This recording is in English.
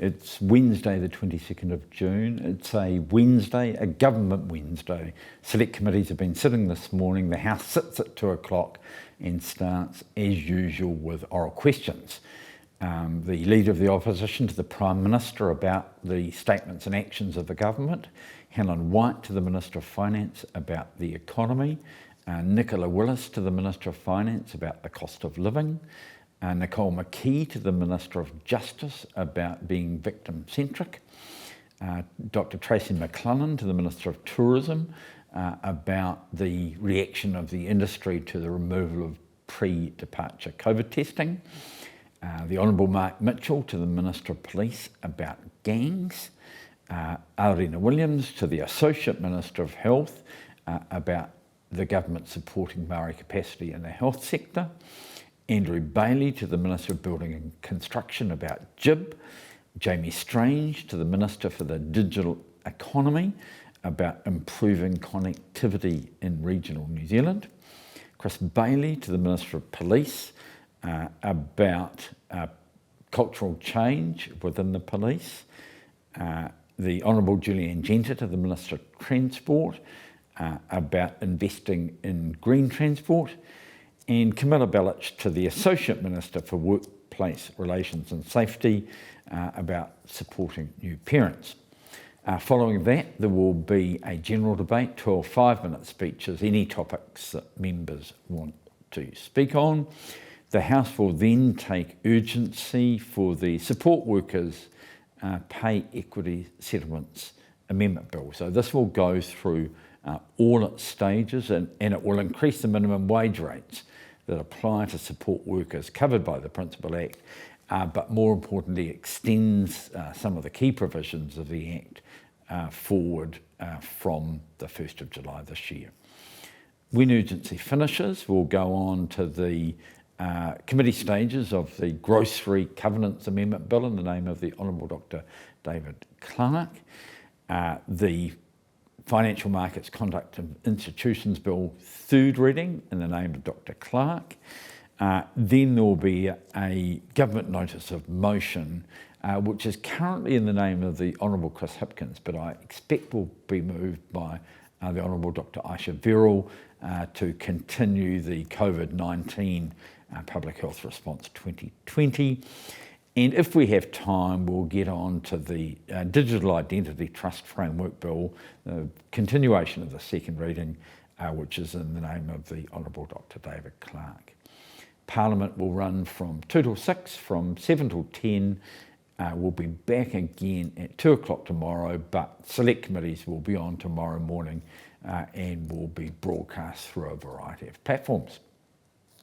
It's Wednesday the 22nd of June. It's a Wednesday, a government Wednesday. Select committees have been sitting this morning. The House sits at 2 o'clock and starts as usual with oral questions. The Leader of the Opposition to the Prime Minister about the statements and actions of the government, Helen White to the Minister of Finance about the economy, Nicola Willis to the Minister of Finance about the cost of living, Nicole McKee to the Minister of Justice about being victim-centric, Dr Tracy McClellan to the Minister of Tourism about the reaction of the industry to the removal of pre-departure COVID testing, the Honourable Mark Mitchell to the Minister of Police about gangs, Arlena Williams to the Associate Minister of Health about the government supporting Māori capacity in the health sector, Andrew Bailey to the Minister of Building and Construction about GIB, Jamie Strange to the Minister for the Digital Economy about improving connectivity in regional New Zealand, Chris Bailey to the Minister of Police about cultural change within the police, the Honourable Julianne Genter to the Minister of Transport about investing in green transport, and Camilla Bellich to the Associate Minister for Workplace Relations and Safety about supporting new parents. Following that, there will be a general debate, 12 5-minute speeches, any topics that members want to speak on. The House will then take urgency for the Support Workers Pay Equity Settlements Amendment Bill. So this will go through all its stages and it will increase the minimum wage rates that apply to support workers covered by the Principal Act, but more importantly extends some of the key provisions of the Act forward from the 1st of July this year. When urgency finishes, we'll go on to the committee stages of the Grocery Covenants Amendment Bill in the name of the Honourable Dr David Clark, the Financial Markets Conduct of Institutions Bill, third reading in the name of Dr Clark. Then there will be a government notice of motion, which is currently in the name of the Honourable Chris Hipkins, but I expect will be moved by the Honourable Dr Aisha Verrill to continue the COVID-19 Public Health Response 2020. And if we have time, we'll get on to the Digital Identity Trust Framework Bill, the continuation of the second reading, which is in the name of the Honourable Dr David Clark. Parliament will run from 2 till 6, from 7 till 10. We'll be back again at 2 o'clock tomorrow, but select committees will be on tomorrow morning and will be broadcast through a variety of platforms.